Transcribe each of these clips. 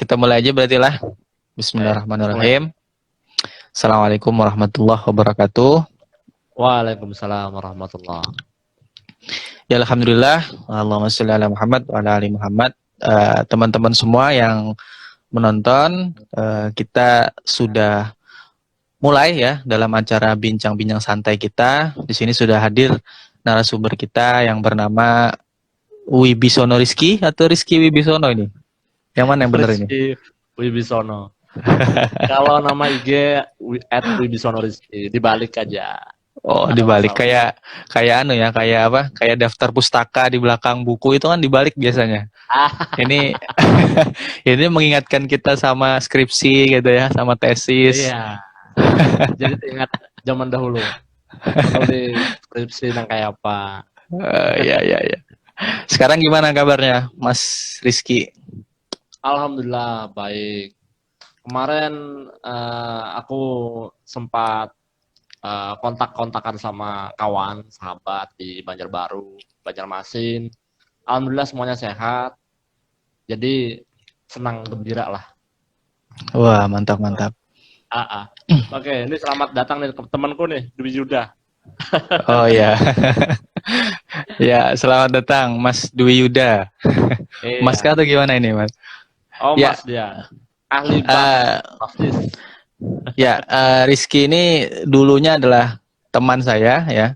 Kita mulai aja berarti lah. Mulai. Bismillahirrahmanirrahim. Assalamualaikum warahmatullahi wabarakatuh. Waalaikumsalam warahmatullah. Ya alhamdulillah. Allahumma sholli ala Muhammad wa ala ali Muhammad. Teman-teman semua yang menonton, kita sudah mulai ya dalam acara bincang-bincang santai kita. Di sini sudah hadir narasumber kita yang bernama Wibisono Rizky atau Rizky Wibisono ini. Yang mana yang benar ini? Rizky Wibisono. Kalau nama IG @Wibisono Rizky, dibalik aja. Oh, Ada dibalik masalah. kayak anu ya, kayak apa? Kayak daftar pustaka di belakang buku itu kan dibalik biasanya. Ah, Ini ini mengingatkan kita sama skripsi gitu ya, sama tesis. iya. Jadi ingat zaman dahulu. Menulis skripsi yang kayak apa. Ya. Sekarang gimana kabarnya, Mas Rizky? Alhamdulillah baik. Kemarin aku sempat kontak-kontakan sama kawan, sahabat di Banjarbaru, Banjarmasin. Alhamdulillah semuanya sehat. Jadi senang gembira lah. Wah, mantap. Oke, ini selamat datang nih ke temanku nih, Dwi Yuda. Oh ya. Ya, selamat datang Mas Dwi Yuda. Mas Iya. kah atau gimana ini, Mas? Oh, Ya, Mas dia. Ahli eh, baptis. Rizky ini dulunya adalah teman saya ya.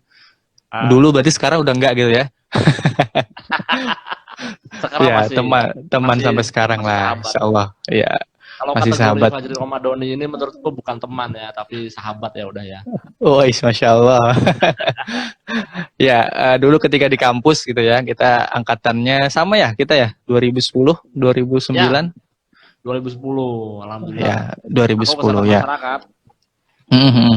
Ah, Dulu berarti sekarang udah enggak gitu ya. sekarang Ya, teman sampai sekarang masih lah, sahabat. insya Allah. Ya, Kalau masih kategori sahabat. Fajri Romadhoni ini menurutku bukan teman ya, tapi sahabat ya udah ya. Oh, Masya Allah. Ya, dulu ketika di kampus gitu ya, kita angkatannya sama ya, kita ya, 2010, Ya, 2009. 2010, alhamdulillah. Ya, Aku 2010 peserta ya. masyarakat. Mhm.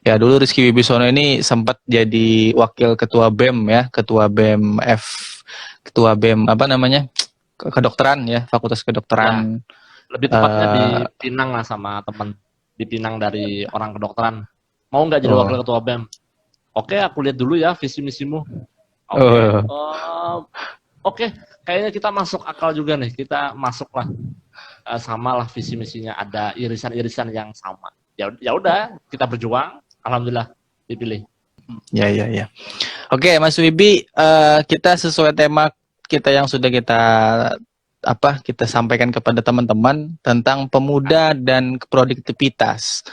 Ya, dulu Rizky Wibisono ini sempat jadi wakil ketua BEM ya, ketua BEM apa namanya? Kedokteran ya, Fakultas Ya, Kedokteran. lebih tepatnya di eh Pinang lah sama teman. Di Pinang dari orang kedokteran. Mau nggak jadi wakil oh, ketua BEM? Oke, aku lihat dulu ya visi misimu. Oke. oh, Oke, kayaknya kita masuk akal juga nih. Kita masuklah sama lah visi misinya. Ada irisan-irisan yang sama. Ya udah, kita berjuang. Alhamdulillah dipilih. ya. Oke, Mas Wibi, kita sesuai tema kita yang sudah kita sampaikan kepada teman-teman tentang pemuda dan produktivitas.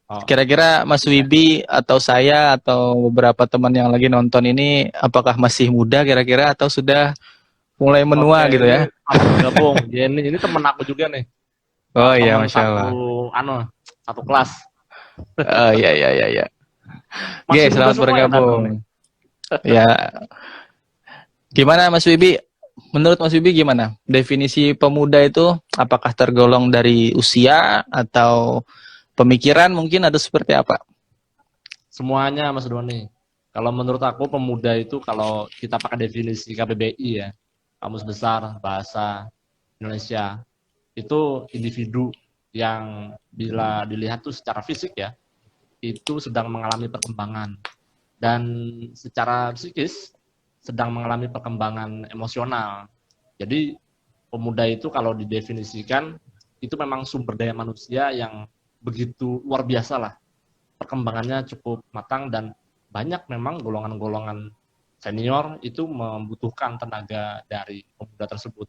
Oh, Kira-kira Mas Wibi atau saya atau beberapa teman yang lagi nonton ini apakah masih muda kira-kira atau sudah mulai oke, menua gitu ini ya? selamat bergabung. Ini temen aku juga nih. Oh iya, Teman Masya satu, Allah. satu kelas. Oh iya. Oke, Masih muda selamat semua yang datang nih. bergabung. Ya, gimana Mas Wibi? Menurut Mas Wibi gimana? Definisi pemuda itu apakah tergolong dari usia atau pemikiran mungkin atau seperti apa? Semuanya Mas Doni. Kalau menurut aku pemuda itu kalau kita pakai definisi KBBI ya, Kamus Besar Bahasa Indonesia, itu individu yang bila dilihat tuh secara fisik ya, itu sedang mengalami perkembangan dan secara psikis sedang mengalami perkembangan emosional. Jadi pemuda itu kalau didefinisikan itu memang sumber daya manusia yang begitu luar biasa lah. Perkembangannya cukup matang dan banyak memang golongan-golongan senior itu membutuhkan tenaga dari pemuda tersebut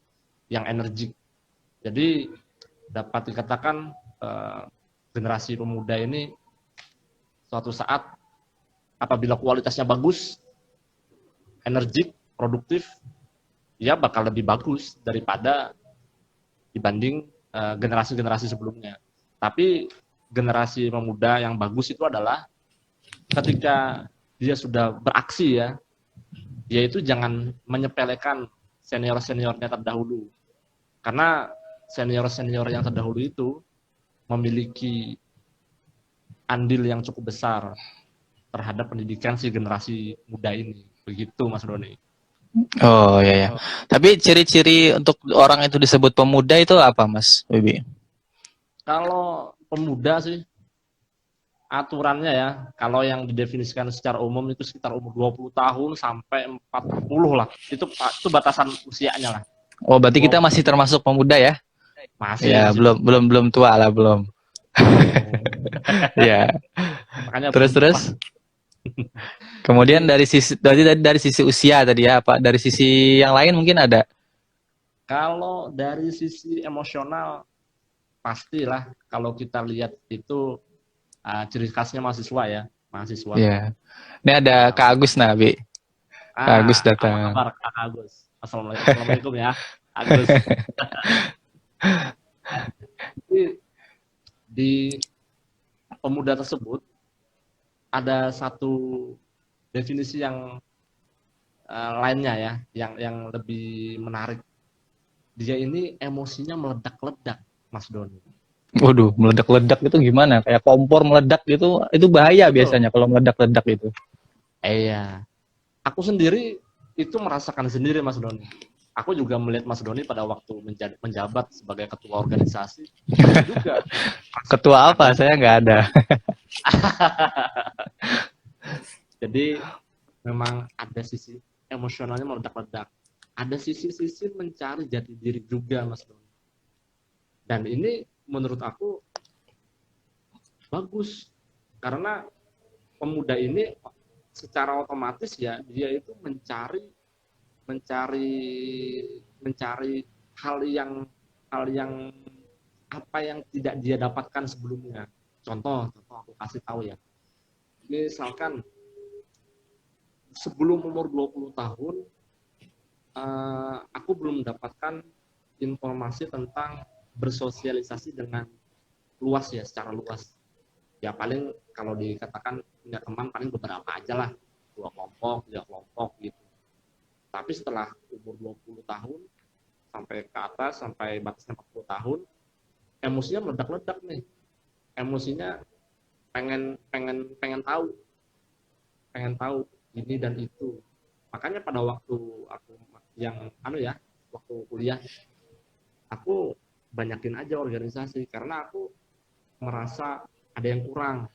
yang energik. Jadi dapat dikatakan generasi pemuda ini suatu saat apabila kualitasnya bagus, energik, produktif, ya bakal lebih bagus daripada dibanding generasi-generasi sebelumnya. Tapi generasi pemuda yang bagus itu adalah ketika dia sudah beraksi ya, dia itu jangan menyepelekan senior-seniornya terdahulu. Karena senior-senior yang terdahulu itu memiliki andil yang cukup besar terhadap pendidikan si generasi muda ini. Begitu Mas Doni. Oh iya. Tapi ciri-ciri untuk orang itu disebut pemuda itu apa Mas Wibi? Kalau pemuda sih aturannya ya, kalau yang didefinisikan secara umum itu sekitar umur 20 tahun sampai 40 lah. Itu batasan usianya lah. Oh, berarti kita Walaupun masih termasuk pemuda ya? Ya, masih belum belum belum tua lah, belum. belum. Ya. Makanya Terus beruntung terus. lah. Kemudian Jadi dari sisi usia tadi ya, apa dari sisi yang lain mungkin ada? kalau dari sisi emosional pastilah kalau kita lihat itu ciri khasnya mahasiswa ya, mahasiswa. Ya. Ini ada Kak Uh, Agus Nabi. Kak Agus Apa datang. kabar Kak Agus? Assalamualaikum ya, Agus. Jadi di pemuda tersebut ada satu definisi yang lainnya ya, yang lebih menarik. Dia ini emosinya meledak-ledak, Mas Doni. Waduh, meledak-ledak itu gimana? Kayak kompor meledak gitu, itu bahaya Betul. biasanya kalau meledak-ledak itu. Iya. Aku sendiri itu merasakan sendiri, Mas Doni. Aku juga melihat Mas Doni pada waktu menjabat sebagai ketua organisasi. Aku juga merasakan Ketua apa? ada. Saya nggak ada. Jadi memang ada sisi emosionalnya meledak-ledak. Ada sisi-sisi mencari jati diri juga, Mas Doni. Dan ini menurut aku bagus karena pemuda ini secara otomatis ya dia itu mencari mencari hal yang apa yang tidak dia dapatkan sebelumnya. Contoh aku kasih tahu ya. Misalkan sebelum umur 20 tahun aku belum mendapatkan informasi tentang bersosialisasi dengan luas ya, secara luas. Ya paling kalau dikatakan punya teman paling beberapa aja lah, 2 kelompok, 3 kelompok gitu. Tapi setelah umur 20 tahun sampai ke atas, sampai batasnya 40 tahun, emosinya meledak-ledak nih. Emosinya pengen pengen pengen tahu ini dan itu. Makanya pada waktu aku yang waktu kuliah, aku banyakin aja organisasi karena aku merasa ada yang kurang,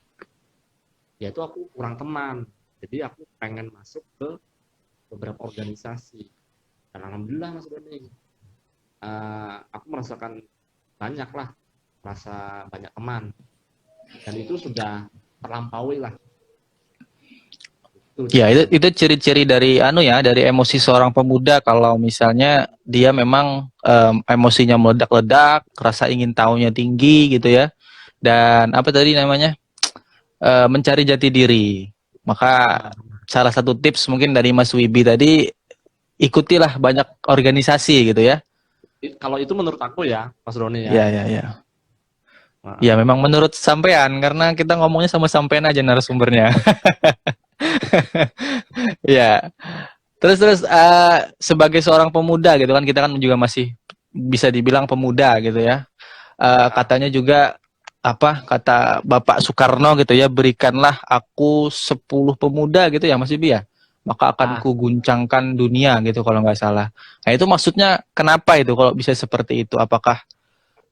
yaitu aku kurang teman. Jadi aku pengen masuk ke beberapa organisasi. Dan alhamdulillah Mas Doni, aku merasakan banyak lah, merasa banyak teman. Dan itu sudah terlampaui lah. Itu Ya, Mas itu Doni. ciri-ciri dari dari emosi seorang pemuda kalau misalnya dia memang emosinya meledak-ledak, rasa ingin tahunya tinggi gitu ya. Dan apa tadi namanya? Mencari jati diri. Maka Nah, salah satu tips mungkin dari Mas Wibi tadi, ikutilah banyak organisasi gitu ya. kalau itu menurut aku ya, Mas Doni ya. Ya, ya, ya. Ya, memang menurut sampean karena kita ngomongnya sama sampean aja narasumbernya. Ya. Terus sebagai seorang pemuda gitu kan, kita kan juga masih bisa dibilang pemuda gitu ya. Katanya juga apa kata Bapak Soekarno gitu ya, berikanlah aku 10 pemuda gitu ya Mas Ibi ya, maka akan ah kuguncangkan dunia gitu kalau nggak salah. Nah itu maksudnya kenapa itu kalau bisa seperti itu? Apakah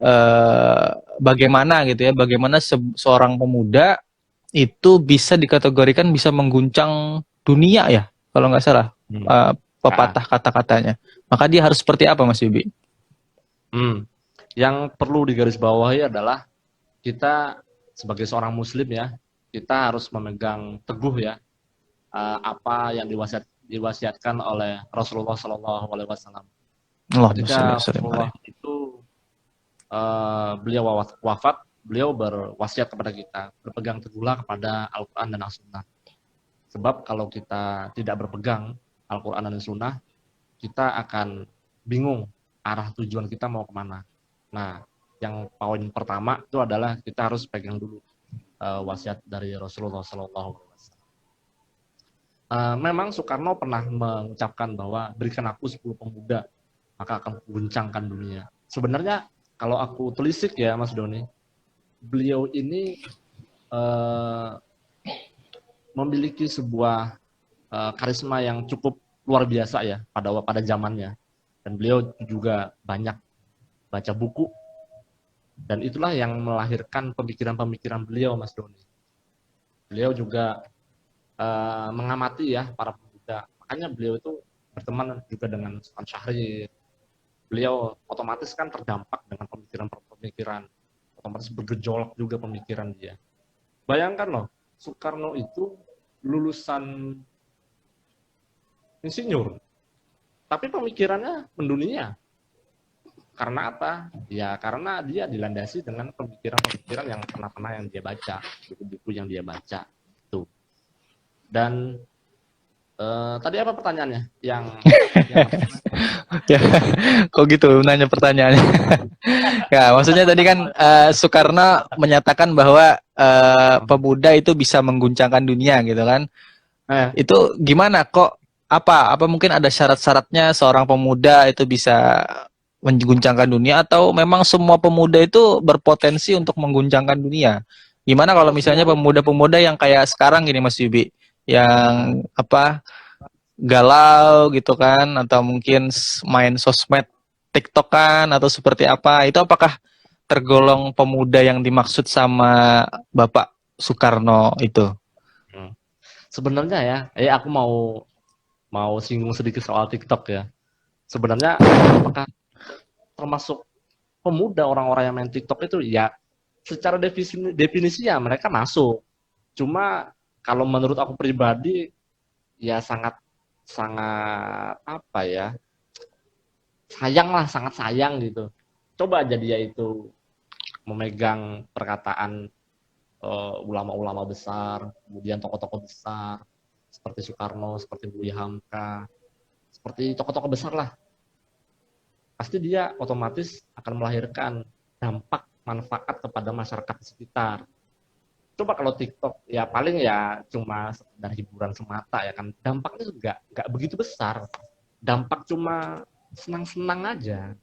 eh, bagaimana gitu ya, bagaimana seorang pemuda itu bisa dikategorikan bisa mengguncang dunia ya kalau nggak salah, hmm. eh, ah pepatah kata-katanya. Maka dia harus seperti apa Mas Bibi? hmm. Yang perlu digarisbawahi adalah kita sebagai seorang muslim ya, kita harus memegang teguh ya apa yang diwasiatkan oleh Rasulullah Shallallahu Alaihi Wasallam. Allahumma sholli wa Ketika sallim Rasulullah alaih. itu beliau wafat, beliau berwasiat kepada kita berpegang teguhlah kepada Al-Quran dan As-Sunnah. Sebab kalau kita tidak berpegang Al-Quran dan Sunnah, kita akan bingung arah tujuan kita mau kemana. Nah, yang poin pertama itu adalah kita harus pegang dulu wasiat dari Rasulullah SAW. Memang Soekarno pernah mengucapkan bahwa berikan aku 10 pemuda, maka akan guncangkan dunia. Sebenarnya kalau aku telisik ya Mas Doni, beliau ini eh, memiliki sebuah karisma yang cukup luar biasa ya pada zamannya. Dan beliau juga banyak baca buku dan itulah yang melahirkan pemikiran-pemikiran beliau Mas Doni. Beliau juga mengamati ya para pemuda. Makanya beliau itu berteman juga dengan Sultan Syahrir, beliau otomatis kan terdampak dengan pemikiran-pemikiran, otomatis bergejolak juga pemikiran dia. Bayangkan loh, Soekarno itu lulusan insinyur, tapi pemikirannya mendunia. Karena apa? Ya karena dia dilandasi dengan pemikiran-pemikiran yang pernah-pernah yang dia baca, buku-buku yang dia baca. Tuh. Dan tadi apa pertanyaannya? Yang Ya, kok gitu nanya pertanyaannya? Ya, maksudnya tadi kan Soekarno menyatakan bahwa pemuda itu bisa mengguncangkan dunia gitu kan. Itu gimana kok? Apa mungkin ada syarat-syaratnya seorang pemuda itu bisa mengguncangkan dunia atau memang semua pemuda itu berpotensi untuk mengguncangkan dunia? Gimana kalau misalnya pemuda-pemuda yang kayak sekarang gini Mas Yubi, yang apa galau gitu kan atau mungkin main sosmed TikTokan atau seperti apa? Itu apakah tergolong pemuda yang dimaksud sama Bapak Soekarno itu? Sebenarnya aku mau singgung sedikit soal TikTok ya. Sebenarnya apakah termasuk pemuda orang-orang yang main TikTok itu ya secara definisi ya mereka masuk. Cuma kalau menurut aku pribadi ya sangat apa ya, sangat sayang gitu. Coba aja dia itu memegang perkataan ulama-ulama besar, kemudian tokoh-tokoh besar seperti Soekarno, seperti Buya Hamka, seperti tokoh-tokoh besar lah. Pasti dia otomatis akan melahirkan dampak manfaat kepada masyarakat sekitar. Coba kalau TikTok ya paling ya cuma sekedar hiburan semata ya kan, dampaknya nggak begitu besar, dampak cuma senang-senang aja.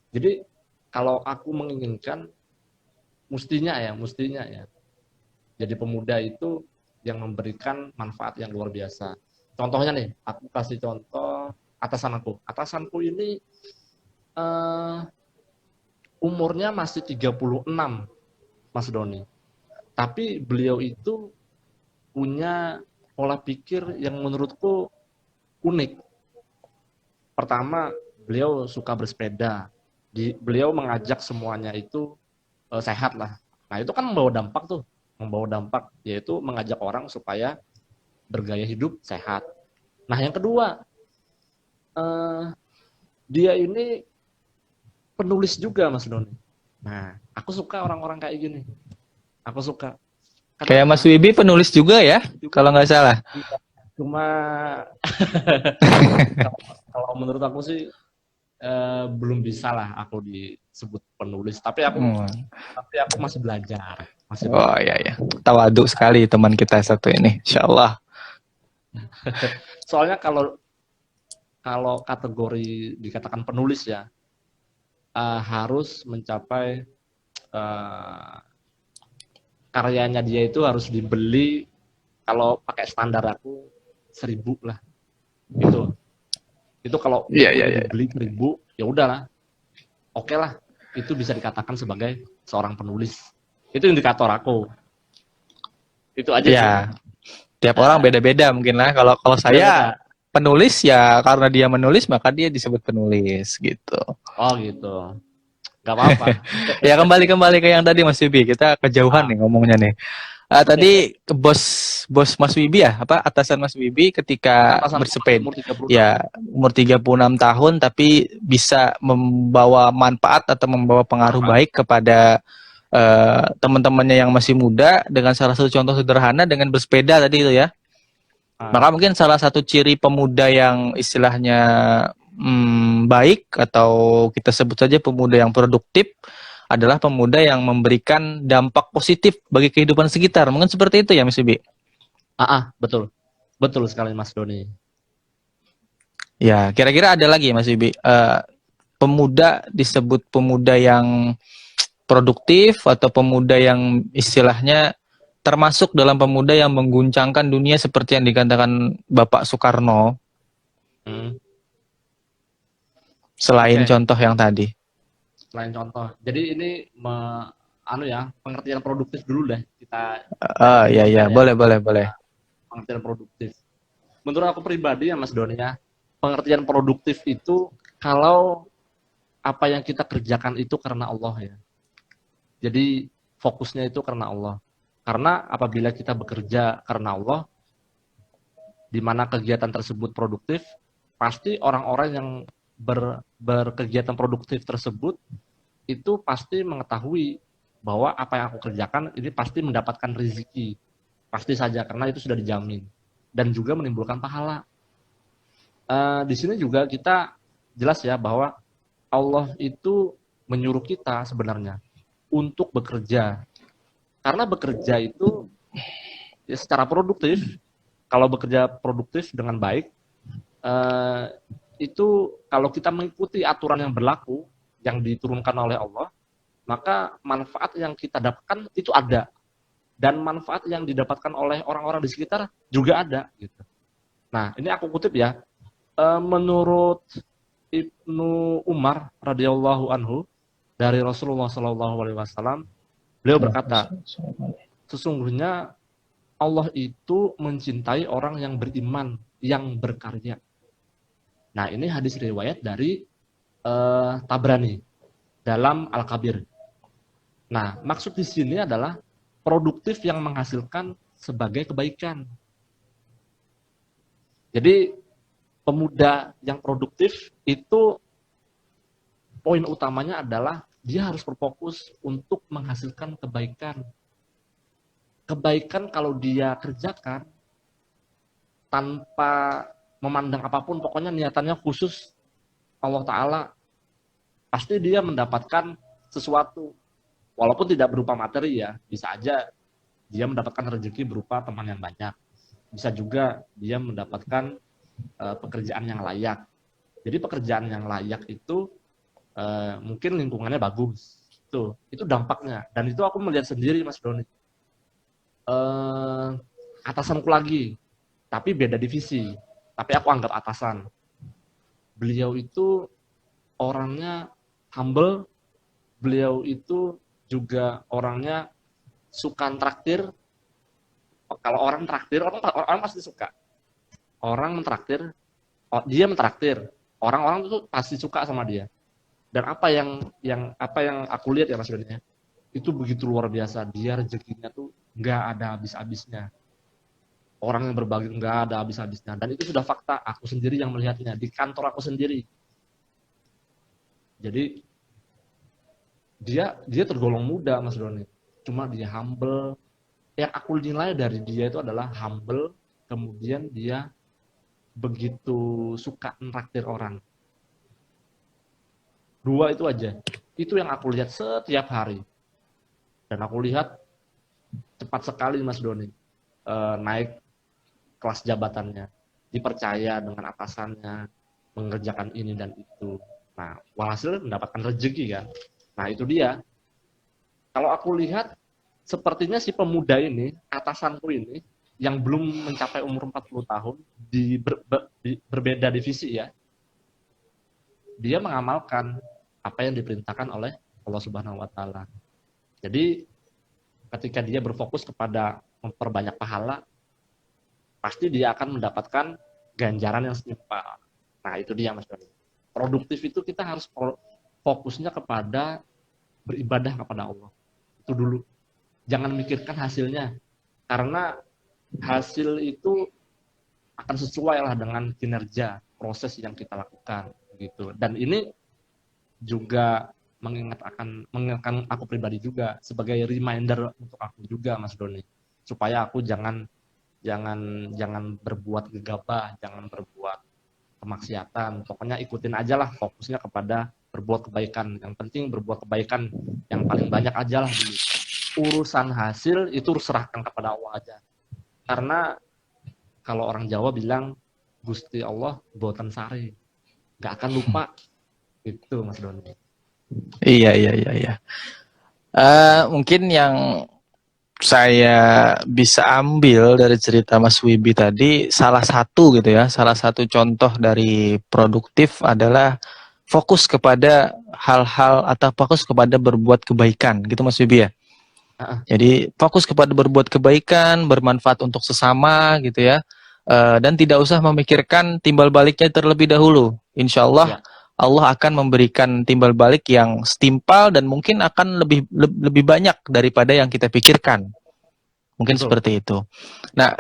Jadi kalau aku menginginkan mestinya ya jadi pemuda itu yang memberikan manfaat yang luar biasa. Contohnya nih, aku kasih contoh atasanku ini umurnya masih 36, Mas Doni. Tapi beliau itu punya pola pikir yang menurutku unik. Pertama, beliau suka bersepeda. Beliau mengajak semuanya itu sehat lah. Nah, itu kan membawa dampak yaitu mengajak orang supaya bergaya hidup sehat. Nah, yang kedua, dia ini penulis juga, Mas Doni. Nah, aku suka orang-orang kayak gini. Aku suka. Kenapa? Kayak Mas Wibi penulis juga ya, kalau nggak salah. Cuma kalau menurut aku sih belum bisa lah aku disebut penulis. Tapi aku masih belajar. Oh iya. Tawadu sekali teman kita satu ini, insya Allah. Soalnya kalau kategori dikatakan penulis ya, harus mencapai karyanya dia itu harus dibeli, kalau pakai standar aku 1.000 lah. Itu kalau dibeli 1.000 ya udahlah. Oke lah, itu bisa dikatakan sebagai seorang penulis. Itu indikator aku. Itu aja ya, sih. Tiap orang beda-beda mungkin lah. Kalau saya penulis ya karena dia menulis maka dia disebut penulis gitu. Oh gitu. Gak apa-apa. Ya kembali ke yang tadi Mas Wibi, kita kejauhan nih ngomongnya nih. Tadi bos Mas Wibi ya, atasan Mas Wibi ketika bersepeda ya umur 36 tahun tapi bisa membawa manfaat atau membawa pengaruh baik kepada teman-temannya yang masih muda dengan salah satu contoh sederhana dengan bersepeda tadi itu ya. Maka mungkin salah satu ciri pemuda yang istilahnya baik atau kita sebut saja pemuda yang produktif adalah pemuda yang memberikan dampak positif bagi kehidupan sekitar. Mungkin seperti itu ya Mas Wibi? Betul. Betul sekali Mas Doni. Ya, kira-kira ada lagi Mas Wibi, pemuda disebut pemuda yang produktif atau pemuda yang istilahnya termasuk dalam pemuda yang mengguncangkan dunia seperti yang dikatakan Bapak Soekarno. Selain contoh yang tadi. Selain contoh. Jadi ini pengertian produktif dulu deh kita. Iya, boleh. Pengertian produktif. Menurut aku pribadi ya Mas Doni ya, pengertian produktif itu kalau apa yang kita kerjakan itu karena Allah ya. Jadi fokusnya itu karena Allah. Karena apabila kita bekerja karena Allah, di mana kegiatan tersebut produktif, pasti orang-orang yang berkegiatan produktif tersebut itu pasti mengetahui bahwa apa yang aku kerjakan ini pasti mendapatkan rezeki. Pasti saja, karena itu sudah dijamin. Dan juga menimbulkan pahala. Di sini juga kita jelas ya bahwa Allah itu menyuruh kita sebenarnya untuk bekerja. Karena bekerja itu ya, secara produktif, kalau bekerja produktif dengan baik, itu kalau kita mengikuti aturan yang berlaku, yang diturunkan oleh Allah, maka manfaat yang kita dapatkan itu ada. Dan manfaat yang didapatkan oleh orang-orang di sekitar juga ada. Gitu. Nah, ini aku kutip ya. Menurut Ibnu Umar radhiyallahu anhu dari Rasulullah SAW, beliau berkata, sesungguhnya Allah itu mencintai orang yang beriman, yang berkarya. Nah, ini hadis riwayat dari Tabrani dalam Al-Kabir. Nah, maksud di sini adalah produktif yang menghasilkan sebagai kebaikan. Jadi, pemuda yang produktif itu poin utamanya adalah dia harus berfokus untuk menghasilkan kebaikan. Kebaikan kalau dia kerjakan tanpa memandang apapun, pokoknya niatannya khusus Allah Ta'ala, pasti dia mendapatkan sesuatu. Walaupun tidak berupa materi ya, bisa aja dia mendapatkan rezeki berupa teman yang banyak. Bisa juga dia mendapatkan pekerjaan yang layak. Jadi pekerjaan yang layak itu mungkin lingkungannya bagus. Itu dampaknya. Dan itu aku melihat sendiri, Mas Doni. Atasanku lagi, tapi beda divisi. Tapi aku anggap atasan. Beliau itu orangnya humble. Beliau itu juga orangnya suka traktir. Kalau orang traktir, orang pasti suka. Orang mentraktir, dia mentraktir. Orang-orang itu pasti suka sama dia. Dan apa yang aku lihat ya Mas Doni, itu begitu luar biasa. Dia rezekinya tuh nggak ada habis-habisnya. Orang yang berbagi nggak ada habis-habisnya. Dan itu sudah fakta. Aku sendiri yang melihatnya di kantor aku sendiri. Jadi dia tergolong muda, Mas Doni. Cuma dia humble. Yang aku nilai dari dia itu adalah humble. Kemudian dia begitu suka nraktir orang. Dua itu aja. Itu yang aku lihat setiap hari. Dan aku lihat cepat sekali Mas Doni naik kelas jabatannya. Dipercaya dengan atasannya, mengerjakan ini dan itu. Nah, walhasil mendapatkan rezeki kan. Nah, itu dia. Kalau aku lihat, sepertinya si pemuda ini, atasanku ini, yang belum mencapai umur 40 tahun, di berbeda divisi ya, dia mengamalkan apa yang diperintahkan oleh Allah Subhanahu wa Ta'ala. Jadi, ketika dia berfokus kepada memperbanyak pahala, pasti dia akan mendapatkan ganjaran yang setimpal. Nah, itu dia Mas Doni. Produktif itu kita harus fokusnya kepada beribadah kepada Allah. Itu dulu. Jangan mikirkan hasilnya. Karena hasil itu akan sesuai lah dengan kinerja, proses yang kita lakukan. Gitu. Dan ini juga mengingatkan aku pribadi juga, sebagai reminder untuk aku juga Mas Doni. Supaya aku jangan berbuat gegabah, jangan berbuat kemaksiatan. Pokoknya ikutin aja lah, fokusnya kepada berbuat kebaikan. Yang penting berbuat kebaikan yang paling banyak aja lah. Urusan hasil itu serahkan kepada Allah aja. Karena kalau orang Jawa bilang Gusti Allah boten sare, gak akan lupa. Itu Mas Doni. Iya. Mungkin yang saya bisa ambil dari cerita Mas Wibi tadi, salah satu contoh dari produktif adalah fokus kepada hal-hal atau fokus kepada berbuat kebaikan, gitu Mas Wibi ya. Jadi fokus kepada berbuat kebaikan, bermanfaat untuk sesama, gitu ya, dan tidak usah memikirkan timbal baliknya terlebih dahulu. Insya Allah Allah akan memberikan timbal balik yang setimpal dan mungkin akan lebih banyak daripada yang kita pikirkan. Mungkin Betul. seperti itu. Nah,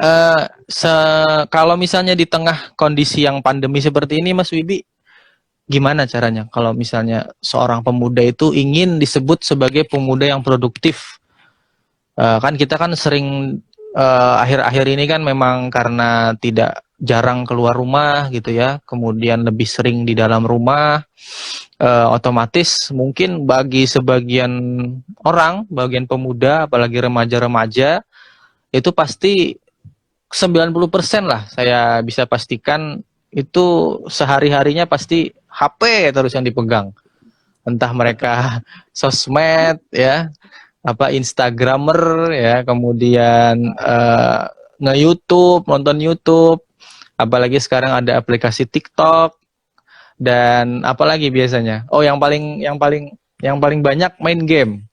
kalau misalnya di tengah kondisi yang pandemi seperti ini, Mas Wibi, gimana caranya kalau misalnya seorang pemuda itu ingin disebut sebagai pemuda yang produktif? Kan kita kan sering akhir-akhir ini kan memang karena tidak jarang keluar rumah gitu ya, kemudian lebih sering di dalam rumah, otomatis mungkin bagi sebagian orang, bagian pemuda, apalagi remaja-remaja, itu pasti 90% lah saya bisa pastikan itu sehari-harinya pasti HP terus yang dipegang. Entah mereka sosmed ya, apa Instagramer ya, kemudian nge-YouTube, nonton YouTube, apalagi sekarang ada aplikasi TikTok dan apalagi biasanya. Oh, yang paling banyak main game.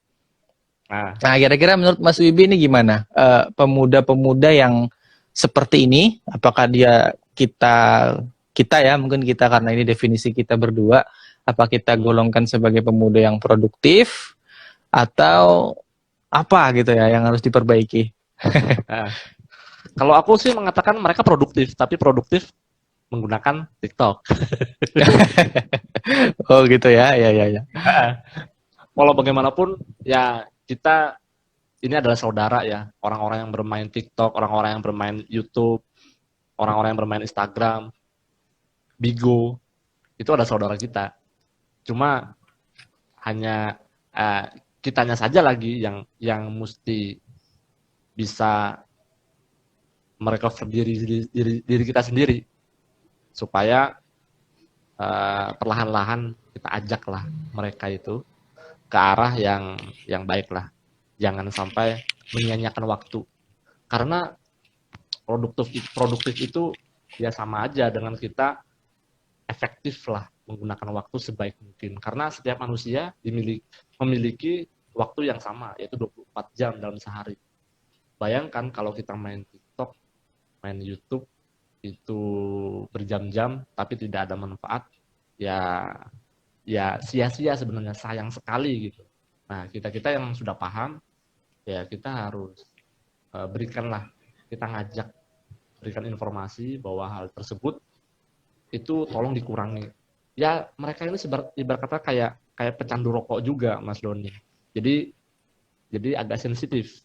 Nah, Nah, kira-kira menurut Mas Wibi ini gimana? Pemuda-pemuda yang seperti ini, apakah dia kita ya, mungkin kita karena ini definisi kita berdua, apa kita golongkan sebagai pemuda yang produktif atau apa gitu ya yang harus diperbaiki? nah, kalau aku sih mengatakan mereka produktif, tapi produktif menggunakan TikTok. Oh gitu ya, ya ya ya. Walau bagaimanapun, ya kita ini adalah saudara ya. Orang-orang yang bermain TikTok, orang-orang yang bermain YouTube, orang-orang yang bermain Instagram, Bigo, itu adalah saudara kita. Cuma hanya kitanya saja lagi yang mesti bisa merecover diri kita sendiri supaya perlahan-lahan kita ajaklah mereka itu ke arah yang baik lah. Jangan sampai menyia-nyiakan waktu. Karena produktif itu ya sama aja dengan kita efektif lah menggunakan waktu sebaik mungkin. Karena setiap manusia memiliki waktu yang sama, yaitu 24 jam dalam sehari. Bayangkan kalau kita main TikTok, main YouTube, itu berjam-jam tapi tidak ada manfaat, ya sia-sia sebenarnya, sayang sekali gitu. Nah, kita yang sudah paham, ya kita harus berikanlah, kita ngajak, berikan informasi bahwa hal tersebut itu tolong dikurangi. Ya mereka ini ibarat kata kayak pecandu rokok juga, Mas Doni. Jadi agak sensitif.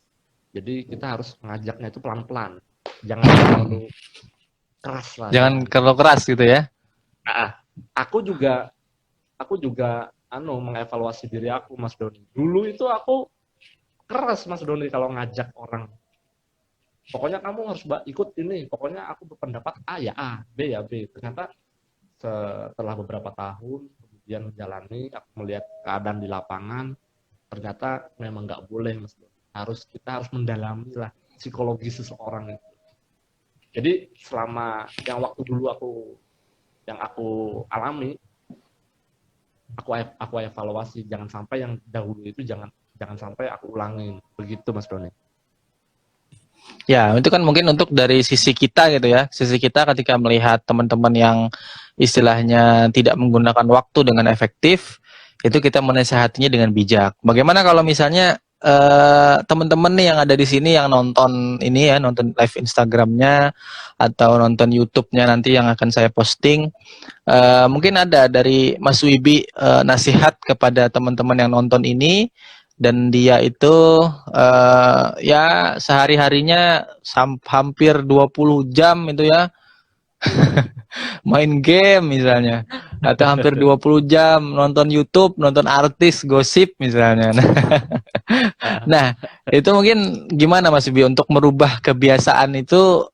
Jadi kita harus mengajaknya itu pelan-pelan. Jangan terlalu keras lah. Jangan terlalu keras gitu ya. Nah, aku juga mengevaluasi diri aku, Mas Doni. Dulu itu aku keras, Mas Doni, kalau ngajak orang. Pokoknya kamu harus ikut ini. Pokoknya aku berpendapat A ya A, B ya B. Ternyata setelah beberapa tahun kemudian menjalani, aku melihat keadaan di lapangan, ternyata memang nggak boleh, Mas Doni. Kita harus mendalami lah psikologi seseorang itu. Jadi selama yang waktu dulu yang aku alami, aku evaluasi, jangan sampai yang dahulu itu jangan sampai aku ulangin. Begitu, Mas Doni. Ya, itu kan mungkin untuk dari sisi kita gitu ya. Sisi kita ketika melihat teman-teman yang istilahnya tidak menggunakan waktu dengan efektif, itu kita menasehatinya dengan bijak. Bagaimana kalau misalnya teman-teman nih yang ada di sini yang nonton ini ya, nonton live Instagramnya atau nonton YouTube-nya nanti yang akan saya posting, mungkin ada dari Mas Wibi nasihat kepada teman-teman yang nonton ini dan dia itu ya sehari-harinya hampir 20 jam itu ya main game misalnya atau hampir 20 jam nonton YouTube, nonton artis, gosip misalnya. Nah, itu mungkin gimana Mas Bi untuk merubah kebiasaan itu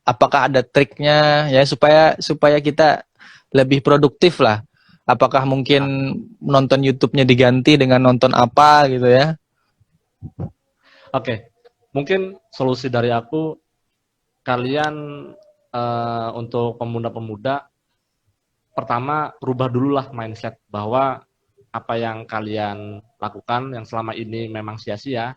apakah ada triknya ya supaya kita lebih produktif lah. Apakah mungkin nonton YouTube-nya diganti dengan nonton apa gitu ya? Oke. Mungkin solusi dari aku, kalian untuk pemuda-pemuda, pertama rubah dululah mindset bahwa apa yang kalian lakukan yang selama ini memang sia-sia,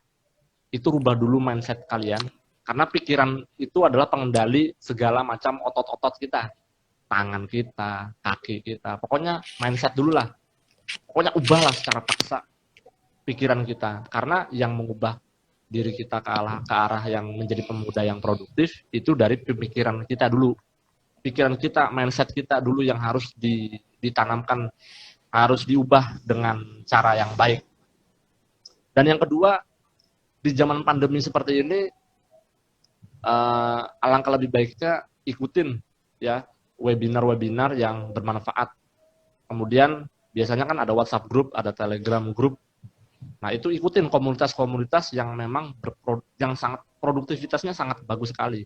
itu rubah dulu mindset kalian, karena pikiran itu adalah pengendali segala macam otot-otot kita. tangan kita, kaki kita. Pokoknya mindset dulu lah. Pokoknya ubahlah secara paksa pikiran kita. Karena yang mengubah diri kita ke arah yang menjadi pemuda yang produktif itu dari pemikiran kita dulu. Pikiran kita, mindset kita dulu yang harus ditanamkan, harus diubah dengan cara yang baik. Dan yang kedua, di zaman pandemi seperti ini, alangkah lebih baiknya ikutin ya webinar-webinar yang bermanfaat. Kemudian biasanya kan ada WhatsApp group, ada Telegram group. Nah, itu ikutin komunitas-komunitas yang memang yang sangat produktivitasnya sangat bagus sekali.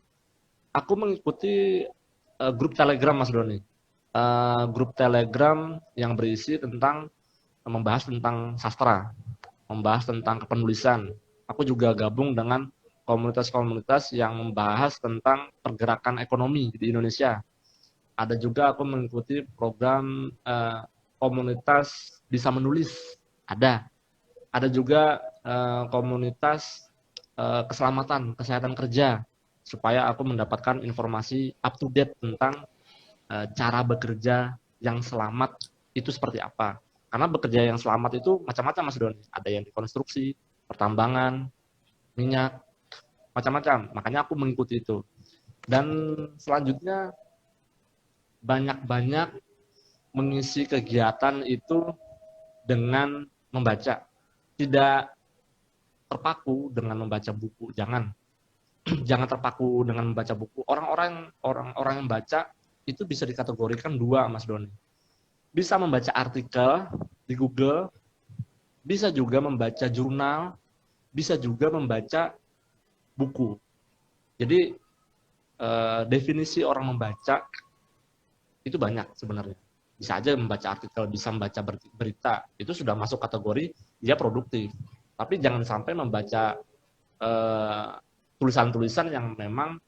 Aku mengikuti grup Telegram, Mas Doni. Grup Telegram yang berisi tentang membahas tentang sastra, membahas tentang kepenulisan. Aku juga gabung dengan komunitas-komunitas yang membahas tentang pergerakan ekonomi di Indonesia. Ada juga aku mengikuti program komunitas bisa menulis. Ada juga komunitas keselamatan, kesehatan kerja, supaya aku mendapatkan informasi up to date tentang cara bekerja yang selamat itu seperti apa. Karena bekerja yang selamat itu macam-macam, Mas Doni. Ada yang di konstruksi, pertambangan, minyak, macam-macam. Makanya aku mengikuti itu. Dan selanjutnya banyak-banyak mengisi kegiatan itu dengan membaca. Tidak terpaku dengan membaca buku, jangan terpaku dengan membaca buku. Orang-orang yang baca itu bisa dikategorikan dua, Mas Doni. Bisa membaca artikel di Google, bisa juga membaca jurnal, bisa juga membaca buku. Jadi definisi orang membaca itu banyak sebenarnya. Bisa aja membaca artikel, bisa membaca berita, itu sudah masuk kategori dia produktif. Tapi jangan sampai membaca tulisan-tulisan yang memang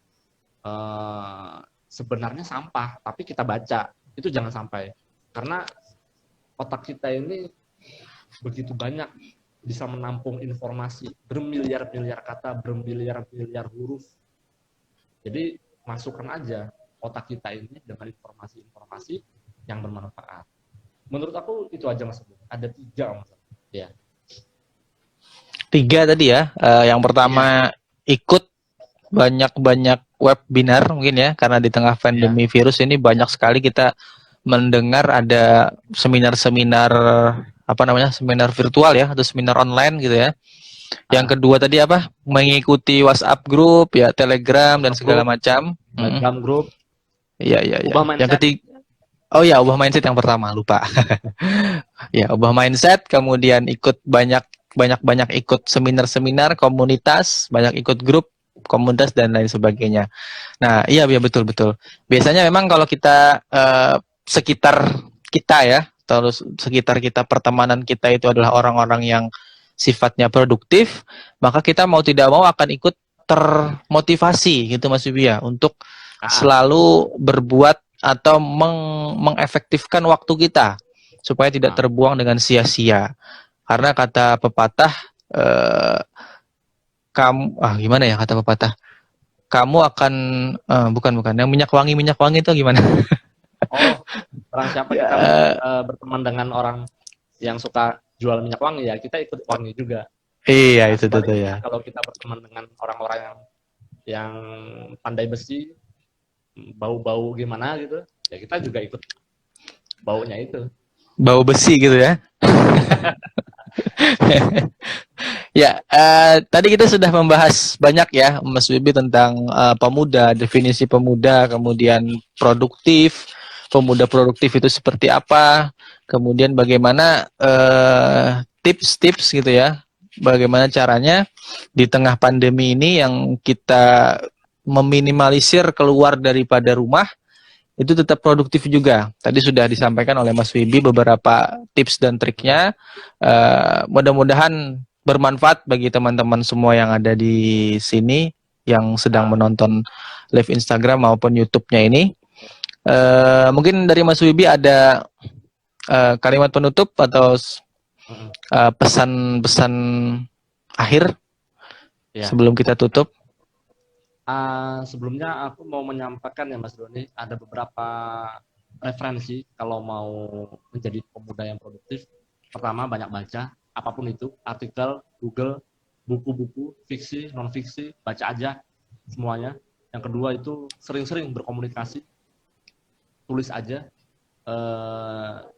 sebenarnya sampah, tapi kita baca. Itu jangan sampai. Karena otak kita ini begitu banyak, bisa menampung informasi, bermiliar-miliar kata, bermiliar-miliar huruf. Jadi masukkan aja otak kita ini dengan informasi-informasi yang bermanfaat. Menurut aku itu aja, Mas. Ada 3, Mas. Ya. 3 tadi ya. Yang pertama ikut banyak-banyak webinar mungkin ya, karena di tengah pandemi virus ini banyak sekali kita mendengar ada seminar-seminar seminar virtual ya, atau seminar online gitu ya. Yang kedua tadi apa? Mengikuti WhatsApp group ya, Telegram dan segala macam. Telegram group. Iya. Yang ketiga, ubah mindset yang pertama, lupa. Ya, ubah mindset, kemudian ikut banyak ikut seminar-seminar, komunitas, banyak ikut grup komunitas dan lain sebagainya. Nah, iya betul. Biasanya memang kalau kita sekitar kita ya, terus sekitar kita, pertemanan kita itu adalah orang-orang yang sifatnya produktif, maka kita mau tidak mau akan ikut termotivasi gitu, Mas Wibi ya, untuk selalu berbuat atau mengefektifkan waktu kita supaya tidak terbuang dengan sia-sia. Karena kata pepatah, gimana ya kata pepatah? Kamu akan bukan yang minyak wangi itu gimana? Orang siapa kita berteman dengan orang yang suka jual minyak wangi ya, kita ikut wangi juga. Iya, itu tuh ya. Kalau kita berteman dengan orang-orang yang pandai besi, bau-bau gimana gitu, ya kita juga ikut baunya itu. Bau besi gitu ya. Ya, tadi kita sudah membahas banyak ya, Mas Wibi, tentang pemuda, definisi pemuda, kemudian produktif, pemuda produktif itu seperti apa, kemudian bagaimana tips-tips gitu ya, bagaimana caranya di tengah pandemi ini yang kita meminimalisir keluar daripada rumah, itu tetap produktif juga. Tadi sudah disampaikan oleh Mas Wibi beberapa tips dan triknya. Mudah-mudahan bermanfaat bagi teman-teman semua yang ada di sini, yang sedang menonton live Instagram maupun YouTube-nya ini. Mungkin dari Mas Wibi ada kalimat penutup atau pesan-pesan akhir sebelum kita tutup. Sebelumnya aku mau menyampaikan ya Mas Doni, ada beberapa referensi kalau mau menjadi pemuda yang produktif. Pertama, banyak baca, apapun itu, artikel, Google, buku-buku, fiksi, non-fiksi, baca aja semuanya. Yang kedua itu sering-sering berkomunikasi, tulis aja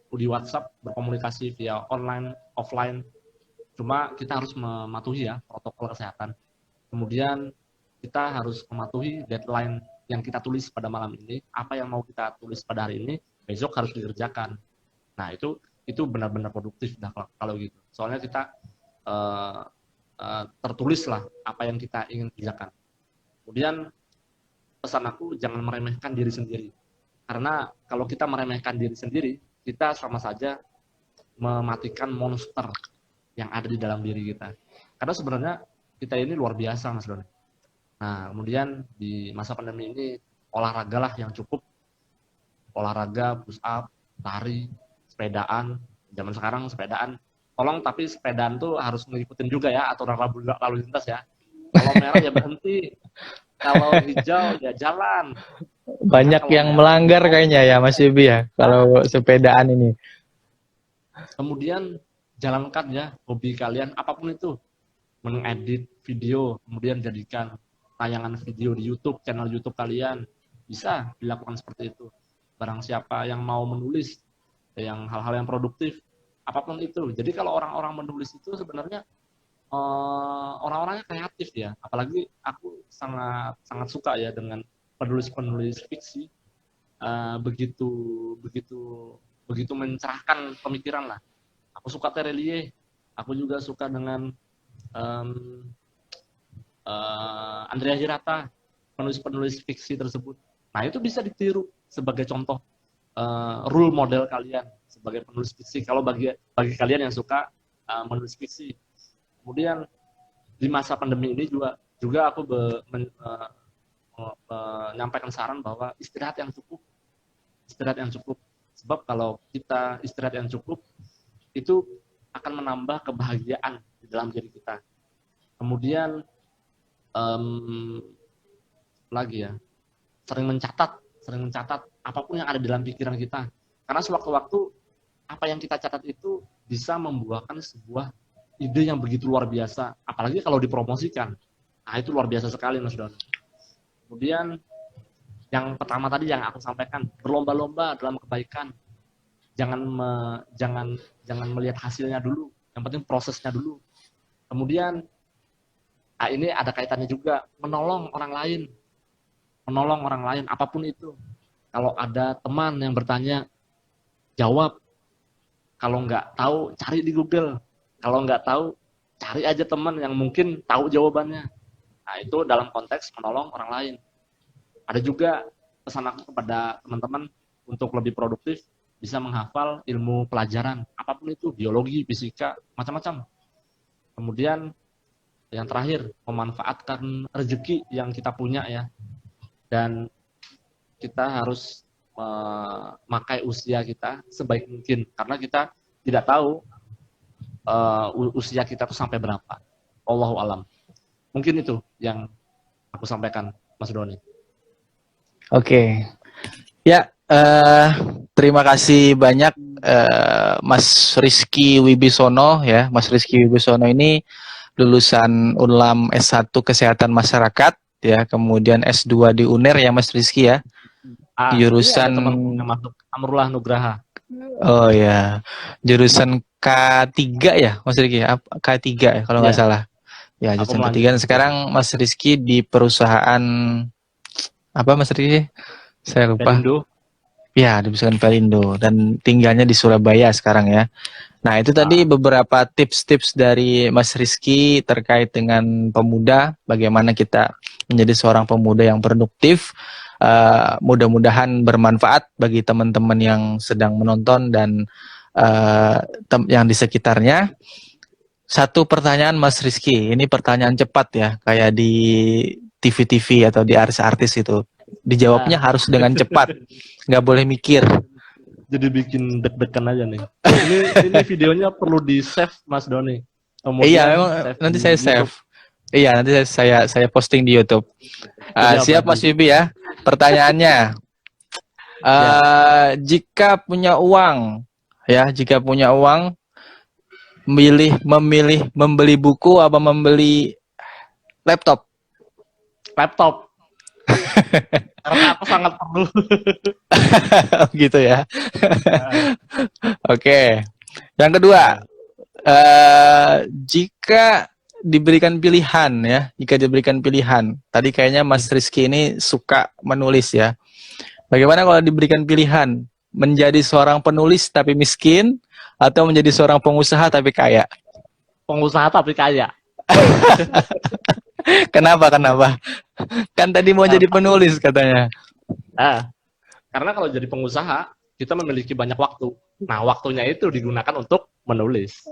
di WhatsApp, berkomunikasi via online, offline. Cuma kita harus mematuhi ya protokol kesehatan. Kemudian kita harus mematuhi deadline yang kita tulis pada malam ini. Apa yang mau kita tulis pada hari ini, besok harus dikerjakan. Nah, itu benar-benar produktif dah kalau gitu. Soalnya kita tertulis lah apa yang kita ingin kerjakan. Kemudian pesan aku, jangan meremehkan diri sendiri. Karena kalau kita meremehkan diri sendiri, kita sama saja mematikan monster yang ada di dalam diri kita. Karena sebenarnya kita ini luar biasa, Mas Doni. Nah, kemudian di masa pandemi ini, olahragalah yang cukup. Olahraga, push up, lari, sepedaan. Zaman sekarang sepedaan. Tolong tapi sepedaan tuh harus ngikutin juga ya aturan lalu lintas ya. Kalau merah ya berhenti. Kalau hijau ya jalan. Banyak yang melanggar kayaknya ya Mas Yubi ya kalau sepedaan ini. Kemudian jalankan ya hobi kalian apapun itu, mengedit video, kemudian jadikan tayangan video di YouTube, channel YouTube kalian, bisa dilakukan seperti itu. Barang siapa yang mau menulis yang hal-hal yang produktif, apapun itu. Jadi kalau orang-orang menulis itu sebenarnya orang-orangnya kreatif ya. Apalagi aku sangat sangat suka ya dengan penulis-penulis fiksi, begitu begitu begitu mencerahkan pemikiran lah. Aku suka Terelie, aku juga suka dengan Andrea Hirata, penulis-penulis fiksi tersebut. Nah, itu bisa ditiru sebagai contoh role model kalian sebagai penulis fiksi. Kalau bagi kalian yang suka menulis fiksi. Kemudian di masa pandemi ini juga aku menyampaikan saran bahwa istirahat yang cukup. Sebab kalau kita istirahat yang cukup, itu akan menambah kebahagiaan di dalam diri kita. Kemudian lagi ya, sering mencatat apapun yang ada dalam pikiran kita. Karena sewaktu-waktu apa yang kita catat itu bisa membuahkan sebuah ide yang begitu luar biasa. Apalagi kalau dipromosikan. Nah, itu luar biasa sekali, Mas Don. Kemudian yang pertama tadi yang aku sampaikan, berlomba-lomba dalam kebaikan. Jangan melihat hasilnya dulu, yang penting prosesnya dulu. Kemudian ini ada kaitannya juga, menolong orang lain apapun itu. Kalau ada teman yang bertanya, jawab. Kalau nggak tahu, cari di Google. Kalau nggak tahu, cari aja teman yang mungkin tahu jawabannya. Nah, itu dalam konteks menolong orang lain. Ada juga pesan aku kepada teman-teman untuk lebih produktif, bisa menghafal ilmu pelajaran, apapun itu, biologi, fisika, macam-macam. Kemudian yang terakhir, memanfaatkan rezeki yang kita punya ya. Dan kita harus memakai usia kita sebaik mungkin, karena kita tidak tahu usia kita tuh sampai berapa. Allahu alam. Mungkin itu yang aku sampaikan, Mas Doni. Oke. Ya, terima kasih banyak Mas Rizky Wibisono ya. Mas Rizky Wibisono ini lulusan UNLAM S1 Kesehatan Masyarakat ya, kemudian S2 di UNER ya Mas Rizky ya. Jurusan masuk Amrullah Nugraha. Oh ya. Jurusan K3 ya Mas Rizky, K3 ya kalau nggak salah. Ya, jurusan K3. Dan sekarang Mas Rizky di perusahaan apa Mas Rizky? Saya lupa. Pelindo. Ya, di perusahaan Pelindo dan tinggalnya di Surabaya sekarang ya. Nah, itu tadi beberapa tips-tips dari Mas Rizky terkait dengan pemuda, bagaimana kita menjadi seorang pemuda yang produktif. Mudah-mudahan bermanfaat bagi teman-teman yang sedang menonton dan yang di sekitarnya. Satu pertanyaan Mas Rizky, ini pertanyaan cepat ya, kayak di TV-TV atau di artis-artis itu. Dijawabnya harus dengan cepat, nggak boleh mikir. Jadi bikin deg-degan aja nih. Ini videonya perlu di save Mas Doni. Iya, memang nanti saya save. Iya, nanti saya posting di YouTube. Siap, Siap Mas nanti. Wibi ya. Pertanyaannya, Siap. jika punya uang, ya, jika punya uang, memilih membeli buku apa membeli laptop? Laptop. Karena aku sangat perlu. Gitu ya. Nah, Oke. Yang kedua, jika diberikan pilihan ya, jika diberikan pilihan, tadi kayaknya Mas Rizky ini suka menulis ya. Bagaimana kalau diberikan pilihan menjadi seorang penulis tapi miskin atau menjadi seorang pengusaha tapi kaya? pengusaha tapi kaya. Kenapa? Kenapa? Kan tadi mau jadi Karena, penulis katanya. nah, karena kalau jadi pengusaha, kita memiliki banyak waktu. Nah, waktunya itu digunakan untuk menulis.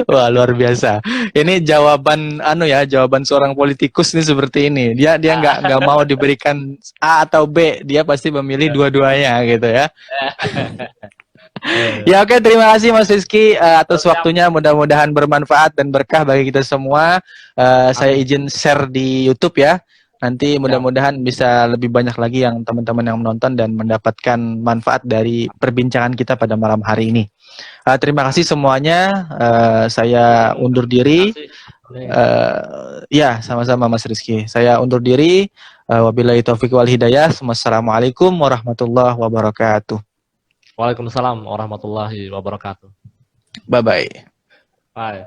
Wah, luar biasa. Ini jawaban jawaban seorang politikus nih seperti ini. Dia nggak mau diberikan A atau B, dia pasti memilih dua-duanya gitu ya. Ya oke, terima kasih Mas Rizky atas Siap. waktunya. Mudah-mudahan bermanfaat dan berkah bagi kita semua. Saya Amin. izin share di YouTube ya. Nanti Siap. mudah-mudahan bisa lebih banyak lagi yang teman-teman yang menonton dan mendapatkan manfaat dari perbincangan kita pada malam hari ini. Terima kasih semuanya. Saya undur Terima diri. kasih. Nih. Ya, sama-sama Mas Rizky. Saya undur diri. Wabillahi taufiq wal hidayah. Wassalamualaikum warahmatullahi wabarakatuh. Waalaikumsalam warahmatullahi wabarakatuh. Bye-bye. Bye.